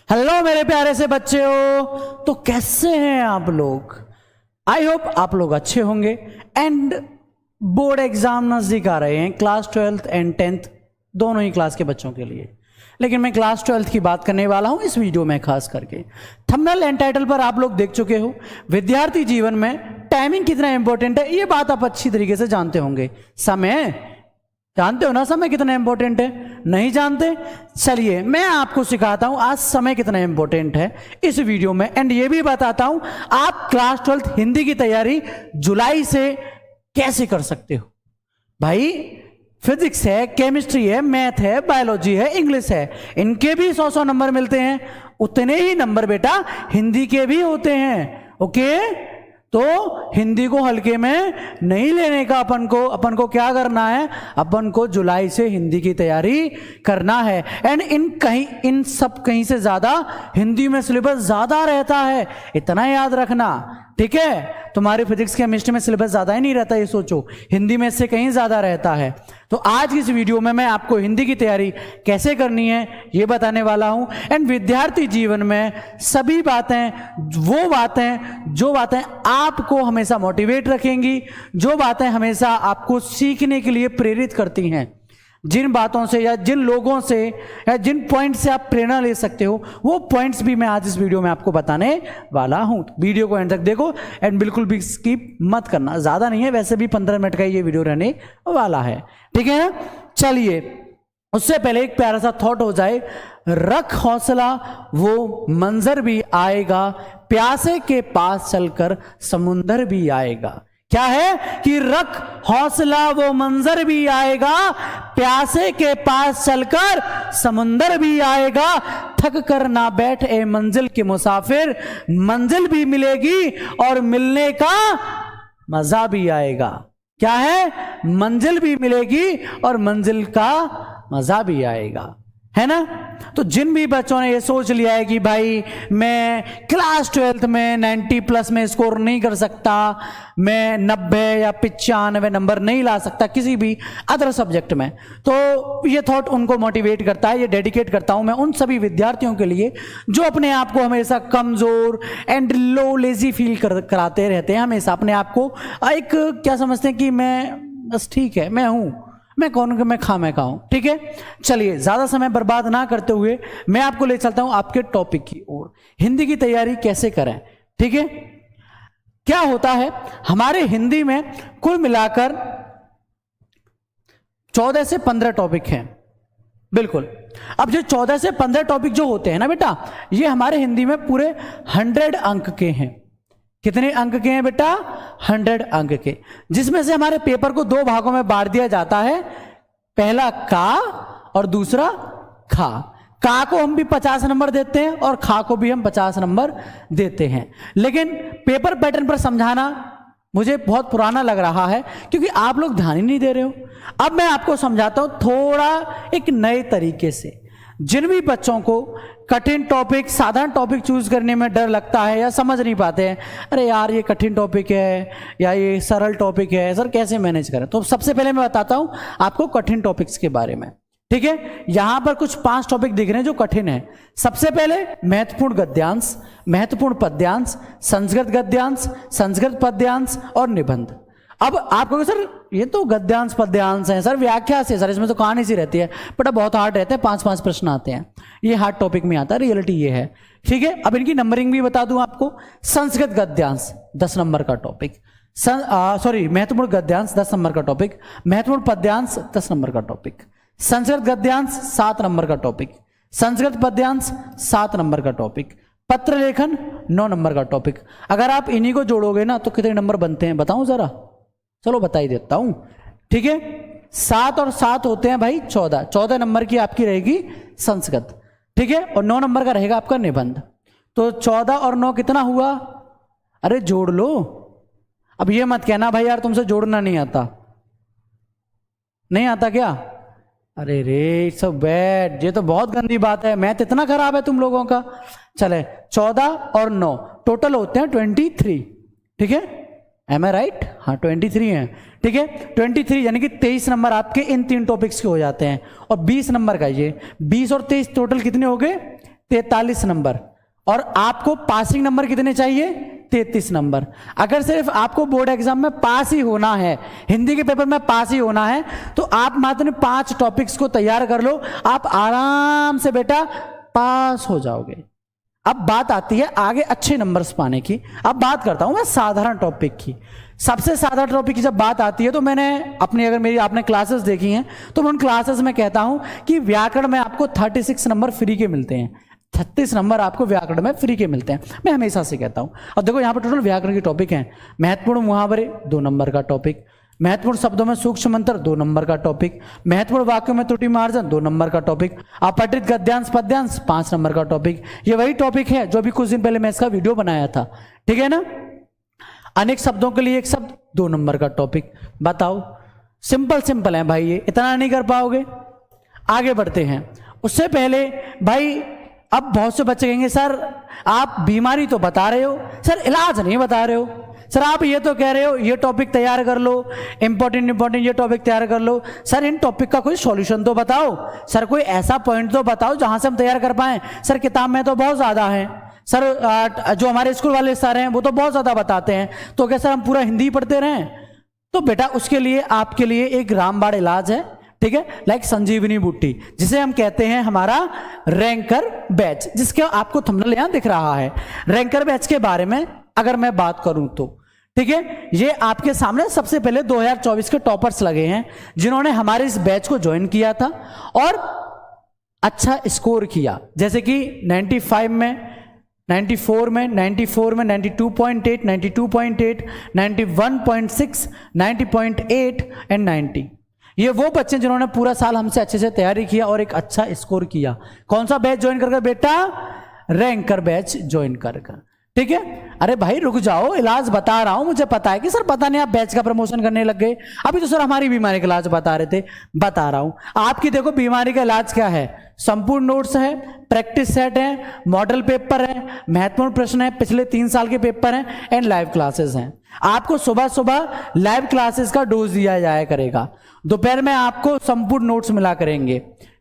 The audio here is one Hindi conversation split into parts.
हेलो मेरे प्यारे से बच्चे हो, तो कैसे हैं आप लोग। आई होप आप लोग अच्छे होंगे। एंड बोर्ड एग्जाम नजदीक आ रहे हैं, क्लास 12th एंड 10th दोनों ही क्लास के बच्चों के लिए। लेकिन मैं क्लास 12th की बात करने वाला हूं इस वीडियो में खास करके। थंबनेल एंड टाइटल पर आप लोग देख चुके हो, विद्यार्थी जीवन में टाइमिंग कितना इंपॉर्टेंट है, ये बात आप अच्छी तरीके से जानते होंगे। समय जानते हो ना, समय कितना इंपॉर्टेंट है? नहीं जानते? चलिए मैं आपको सिखाता हूं आज समय कितना इंपॉर्टेंट है इस वीडियो में। एंड ये भी बताता हूं आप क्लास 12th हिंदी की तैयारी जुलाई से कैसे कर सकते हो। भाई फिजिक्स है, केमिस्ट्री है, मैथ है, बायोलॉजी है, इंग्लिश है, इनके भी 100 नंबर मिलते हैं। उतने ही नंबर बेटा हिंदी के भी होते हैं। ओके, तो हिंदी को हल्के में नहीं लेने का। अपन को क्या करना है, अपन को जुलाई से हिंदी की तैयारी करना है। एंड इन सब कहीं से ज्यादा हिंदी में सिलेबस ज्यादा रहता है, इतना याद रखना, ठीक है। तुम्हारे फिजिक्स केमिस्ट्री में सिलेबस ज्यादा ही नहीं रहता, ये सोचो, हिंदी में से कहीं ज्यादा रहता है। तो आज की इस वीडियो में मैं आपको हिंदी की तैयारी कैसे करनी है ये बताने वाला हूं। एंड विद्यार्थी जीवन में सभी बातें, जो बातें आपको हमेशा मोटिवेट रखेंगी, जो बातें हमेशा आपको सीखने के लिए प्रेरित करती हैं, जिन बातों से या जिन लोगों से या जिन पॉइंट से आप प्रेरणा ले सकते हो, वो पॉइंट्स भी मैं आज इस वीडियो में आपको बताने वाला हूं। वीडियो को एंड तक देखो एंड बिल्कुल भी स्किप मत करना, ज्यादा नहीं है, वैसे भी 15 मिनट का ये वीडियो रहने वाला है, ठीक है ना। चलिए उससे पहले एक प्यारा सा थॉट हो जाए, रख हौसला वो मंजर भी आएगा, प्यासे के पास चलकर समुंदर भी आएगा। क्या है कि रख हौसला वो मंजर भी आएगा, प्यासे के पास चलकर समुंदर भी आएगा। थक कर ना बैठ ए मंजिल के मुसाफिर, मंजिल भी मिलेगी और मिलने का मजा भी आएगा। क्या है? मंजिल भी मिलेगी और मंजिल का मजा भी आएगा, है ना। तो जिन भी बच्चों ने ये सोच लिया है कि भाई मैं क्लास 12th में 90+ में स्कोर नहीं कर सकता, मैं 90 या 95 नंबर नहीं ला सकता किसी भी अदर सब्जेक्ट में, तो ये थॉट उनको मोटिवेट करता है। ये डेडिकेट करता हूं मैं उन सभी विद्यार्थियों के लिए जो अपने आप को हमेशा कमजोर एंड लो लेजी फील कराते रहते हैं। हमेशा अपने आप को एक क्या समझते हैं कि मैं बस ठीक है, मैं हूं, मैं कौन मैं खाऊं, ठीक है। चलिए ज्यादा समय बर्बाद ना करते हुए मैं आपको ले चलता हूं आपके टॉपिक की ओर, हिंदी की तैयारी कैसे करें, ठीक है। क्या होता है हमारे हिंदी में कुल मिलाकर 14 से 15 टॉपिक हैं, बिल्कुल। अब जो 14 से 15 टॉपिक जो होते हैं ना बेटा, ये हमारे हिंदी में पूरे 100 अंक के हैं। कितने अंक के हैं बेटा? 100 अंक के, जिसमें से हमारे पेपर को 2 भागों में बांट दिया जाता है, पहला का और दूसरा खा। का को हम भी 50 नंबर देते हैं और खा को भी हम 50 नंबर देते हैं। लेकिन पेपर पैटर्न पर समझाना मुझे बहुत पुराना लग रहा है क्योंकि आप लोग ध्यान ही नहीं दे रहे हो। अब मैं आपको समझाता हूं थोड़ा एक नए तरीके से। जिन भी बच्चों को कठिन टॉपिक, साधारण टॉपिक चूज करने में डर लगता है या समझ नहीं पाते हैं, अरे यार ये कठिन टॉपिक है या ये सरल टॉपिक है, सर कैसे मैनेज करें, तो सबसे पहले मैं बताता हूं आपको कठिन टॉपिक्स के बारे में, ठीक है। यहां पर कुछ 5 टॉपिक दिख रहे हैं जो कठिन है। सबसे पहले महत्वपूर्ण गद्यांश, महत्वपूर्ण पद्यांश, संस्कृत गद्यांश, संस्कृत पद्यांश और निबंध। अब आप कहोगे सर ये तो गद्यांश पद्यांश है, सर व्याख्या से, सर इसमें तो कहानी सी रहती है, बट बहुत हार्ड रहते हैं, 5-5 प्रश्न आते हैं, ये हार्ड टॉपिक में आता है, रियलिटी ये है, ठीक है। अब इनकी नंबरिंग भी बता दूं आपको। संस्कृत गद्यांश 10 नंबर का टॉपिक, महत्वपूर्ण गद्यांश 10 नंबर का टॉपिक, महत्वपूर्ण पद्यांश 10 नंबर का टॉपिक, संस्कृत गद्यांश 7 नंबर का टॉपिक, संस्कृत पद्यांश 7 नंबर का टॉपिक, पत्र लेखन 9 नंबर का टॉपिक। अगर आप इन्हीं को जोड़ोगे ना तो कितने नंबर बनते हैं बताऊं जरा? चलो बता ही देता हूं, ठीक है। 7 और 7 होते हैं भाई 14 नंबर की आपकी रहेगी संस्कृत, ठीक है, और 9 नंबर का रहेगा आपका निबंध। तो 14 और 9 कितना हुआ? अरे जोड़ लो। अब ये मत कहना भाई यार तुमसे जोड़ना नहीं आता, नहीं आता क्या? अरे रे सब बैड, ये तो बहुत गंदी बात है, मैथ इतना खराब है तुम लोगों का। चले 14 और 9 टोटल होते हैं 23, ठीक है, एम आई राइट? हाँ 23 हैं, ठीक है। 23 यानी कि 23 नंबर आपके इन 3 टॉपिक्स के हो जाते हैं और 20 नंबर का ये 20 और 23 टोटल कितने हो गए? 43 नंबर, और आपको पासिंग नंबर कितने चाहिए? 33 नंबर। अगर सिर्फ आपको बोर्ड एग्जाम में पास ही होना है, हिंदी के पेपर में पास ही होना है, तो आप मात्र 5 टॉपिक्स को तैयार कर लो, आप आराम से बेटा पास हो जाओगे। अब बात आती है आगे अच्छे नंबर्स पाने की। अब बात करता हूं मैं साधारण टॉपिक की। सबसे साधारण टॉपिक की जब बात आती है तो मैंने अपनी, अगर मेरी आपने क्लासेस देखी हैं तो मैं उन क्लासेस में कहता हूं कि व्याकरण में आपको 36 नंबर फ्री के मिलते हैं, 36 नंबर आपको व्याकरण में फ्री के मिलते हैं, मैं हमेशा से कहता हूं। अब देखो यहां पर टोटल व्याकरण के टॉपिक हैं, महत्वपूर्ण मुहावरे 2 नंबर का टॉपिक, महत्वपूर्ण शब्दों में सूक्ष्म मंत्र 2 नंबर का टॉपिक, महत्वपूर्ण वाक्यों में त्रुटि मार्जन 2 नंबर का टॉपिक, अपठित गद्यांश पद्यांश 5 नंबर का टॉपिक। ये वही टॉपिक है जो अभी कुछ दिन पहले मैं इसका वीडियो बनाया था, ठीक है ना। अनेक शब्दों के लिए एक शब्द 2 नंबर का टॉपिक। बताओ, सिंपल सिंपल है भाई, ये इतना नहीं कर पाओगे। आगे बढ़ते हैं। उससे पहले भाई, अब बहुत से बच्चे कहेंगे सर आप बीमारी तो बता रहे हो, सर इलाज नहीं बता रहे हो, सर आप ये तो कह रहे हो ये टॉपिक तैयार कर लो, इंपॉर्टेंट ये टॉपिक तैयार कर लो, सर इन टॉपिक का कोई सॉल्यूशन तो बताओ, सर कोई ऐसा पॉइंट तो बताओ जहां से हम तैयार कर पाएं। सर किताब में तो बहुत ज्यादा है, सर जो हमारे स्कूल वाले सर हैं वो तो बहुत ज्यादा बताते हैं, तो क्या सर हम पूरा हिंदी पढ़ते रहें? तो बेटा उसके लिए आपके लिए एक रामबाण इलाज है, ठीक है, लाइक संजीवनी बूटी, जिसे हम कहते हैं हमारा रैंकर बैच, जिसके आपको थंबनेल यहां दिख रहा है। रैंकर बैच के बारे में अगर मैं बात करूं तो ठीक है, ये आपके सामने सबसे पहले 2024 के टॉपर्स लगे हैं जिन्होंने हमारे इस बैच को ज्वाइन किया था और अच्छा स्कोर किया, जैसे कि 95 में, 94 में, 94 में, 92.8, 92.8, 91.6, 90.8 एंड 90। ये वो बच्चे जिन्होंने पूरा साल हमसे अच्छे से तैयारी किया और एक अच्छा स्कोर किया। कौन सा बैच ज्वाइन कर बेटा? रैंकर बैच ज्वाइन कर, ठीक है। अरे भाई रुक जाओ, इलाज बता रहा हूं, मुझे पता है कि सर पता नहीं आप बैच का प्रमोशन करने लग गए, अभी तो सर हमारी बीमारी का इलाज बता रहे थे। बता रहा हूं आपकी, देखो बीमारी का इलाज क्या है, संपूर्ण नोट्स है, प्रैक्टिस सेट है, मॉडल पेपर है, महत्वपूर्ण प्रश्न है, पिछले 3 साल के पेपर हैं एंड लाइव क्लासेस हैं। आपको सुबह सुबह लाइव क्लासेस का डोज दिया जाया करेगा, दोपहर में आपको संपूर्ण नोट्स मिला करेंगे,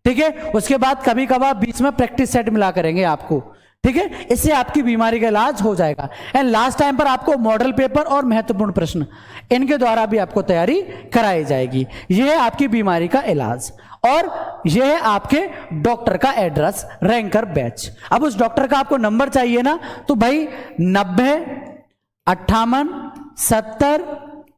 ठीक है। उसके बाद कभी कभार बीच में प्रैक्टिस सेट मिला करेंगे आपको, ठीक है। इससे आपकी बीमारी का इलाज हो जाएगा एंड लास्ट टाइम पर आपको मॉडल पेपर और महत्वपूर्ण प्रश्न इनके द्वारा भी आपको तैयारी कराई जाएगी। यह है आपकी बीमारी का इलाज और यह है आपके डॉक्टर का एड्रेस, रैंकर बैच। अब उस डॉक्टर का आपको नंबर चाहिए ना, तो भाई 90 58 70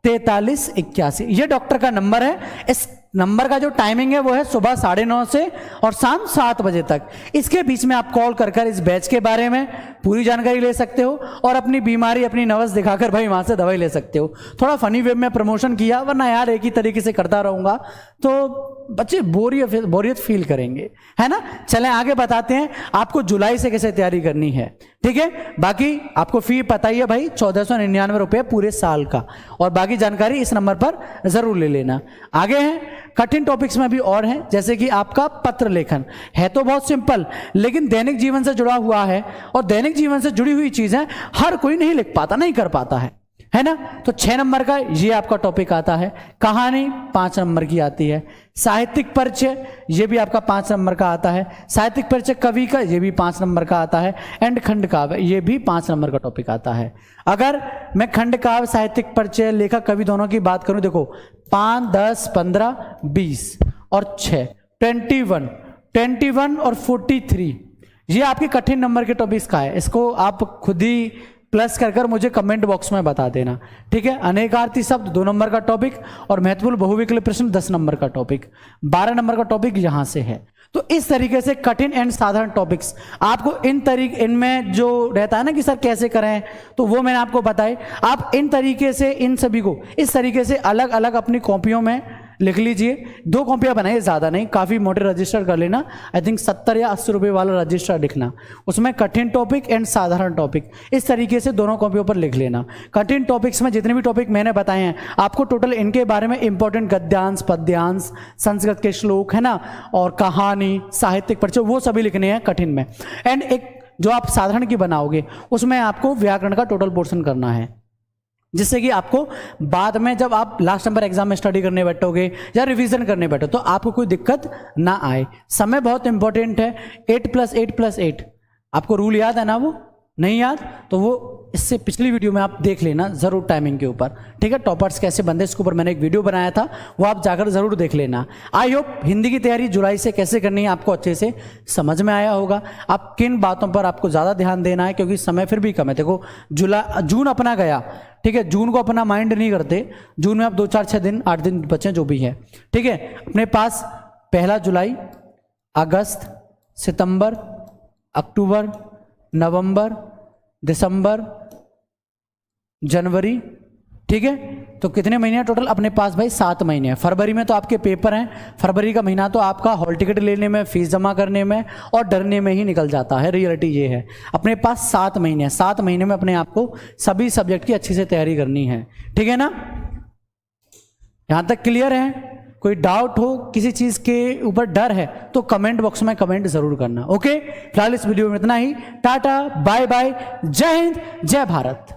43 81 ये डॉक्टर का नंबर है। इस नंबर का जो टाइमिंग है वो है सुबह 9:30 से और शाम 7 बजे तक। इसके बीच में आप कॉल कर इस बैच के बारे में पूरी जानकारी ले सकते हो और अपनी बीमारी, अपनी नवस दिखाकर भाई वहां से दवाई ले सकते हो। थोड़ा फनी वे में प्रमोशन किया, वरना यार एक ही तरीके से करता रहूंगा तो बच्चे बोरियत फील करेंगे, है ना। चलें आगे बताते हैं आपको जुलाई से कैसे तैयारी करनी है, ठीक है। बाकी आपको फी पता ही है भाई, 1499 रुपये पूरे साल का, और बाकी जानकारी इस नंबर पर जरूर ले लेना। आगे हैं कठिन टॉपिक्स में भी और हैं, जैसे कि आपका पत्र लेखन है तो बहुत सिंपल, लेकिन दैनिक जीवन से जुड़ा हुआ है और दैनिक जीवन से जुड़ी हुई चीजें हर कोई नहीं लिख पाता, नहीं कर पाता है ना। तो 6 नंबर का ये आपका टॉपिक आता है। कहानी 5 नंबर की आती है। साहित्यिक परिचय ये भी आपका 5 नंबर का आता है। साहित्यिक परिचय कवि का ये भी 5 नंबर का आता है एंड खंड काव्य ये भी 5 नंबर का टॉपिक आता है। अगर मैं खंड काव्य, साहित्यिक परिचय, लेखक कवि दोनों की बात करूं, देखो 5 10 15 20 और 6 21 और 43 ये आपके कठिन नंबर के टॉपिक्स का है। इसको आप खुद ही प्लस कर मुझे कमेंट बॉक्स में बता देना, ठीक है। अनेकार्थी शब्द 2 नंबर का टॉपिक और महत्वपूर्ण बहुविकल्पी प्रश्न 10 नंबर का टॉपिक, 12 नंबर का टॉपिक यहां से है। तो इस तरीके से कठिन एंड साधारण टॉपिक्स आपको इनमें जो रहता है ना कि सर कैसे करें, तो वो मैंने आपको बताए। आप इन तरीके से इन सभी को इस तरीके से अलग अलग अपनी कॉपियों में लिख लीजिए। 2 कॉपियां बनाइए, ज्यादा नहीं, काफी मोटे रजिस्टर कर लेना। आई थिंक 70 या 80 रुपए वाला रजिस्टर लिखना, उसमें कठिन टॉपिक एंड साधारण टॉपिक इस तरीके से दोनों कॉपियों पर लिख लेना। कठिन टॉपिक्स में जितने भी टॉपिक मैंने बताए हैं आपको टोटल इनके बारे में इंपॉर्टेंट गद्यांश, पद्यांश, संस्कृत के श्लोक, है ना, और कहानी, साहित्यिक परिचय, वो सभी लिखने हैं कठिन में। एंड एक जो आप साधारण की बनाओगे उसमें आपको व्याकरण का टोटल पोर्शन करना है, जिससे कि आपको बाद में जब आप लास्ट नंबर एग्जाम में स्टडी करने बैठोगे या रिवीजन करने बैठो तो आपको कोई दिक्कत ना आए। समय बहुत इंपॉर्टेंट है। 8 + 8 + 8 आपको रूल याद है ना? वो नहीं याद तो वो इससे पिछली वीडियो में आप देख लेना जरूर टाइमिंग के ऊपर, ठीक है। टॉपर्स कैसे बनते इसके ऊपर मैंने एक वीडियो बनाया था, वो आप जाकर जरूर देख लेना। आई होप हिंदी की तैयारी जुलाई से कैसे करनी है आपको अच्छे से समझ में आया होगा। आप किन बातों पर आपको ज़्यादा ध्यान देना है, क्योंकि समय फिर भी कम है। देखो जून अपना गया, ठीक है। जून को अपना माइंड नहीं करते, जून में आप 2 4 6 दिन 8 दिन बचे जो भी है, ठीक है। अपने पास 1 जुलाई, अगस्त, सितंबर, अक्टूबर, नवंबर, दिसंबर, जनवरी, ठीक है। तो कितने महीने हैं टोटल अपने पास भाई? 7 महीने हैं। फरवरी में तो आपके पेपर हैं, फरवरी का महीना तो आपका हॉल टिकट लेने में, फीस जमा करने में और डरने में ही निकल जाता है। रियलिटी ये है, अपने पास 7 महीने हैं। 7 महीने में अपने आप को सभी सब्जेक्ट की अच्छे से तैयारी करनी है, ठीक है ना? यहां तक क्लियर है? कोई डाउट हो, किसी चीज के ऊपर डर है तो कमेंट बॉक्स में कमेंट जरूर करना, ओके। फिलहाल इस वीडियो में इतना ही। टाटा, बाय बाय, जय हिंद, जय भारत।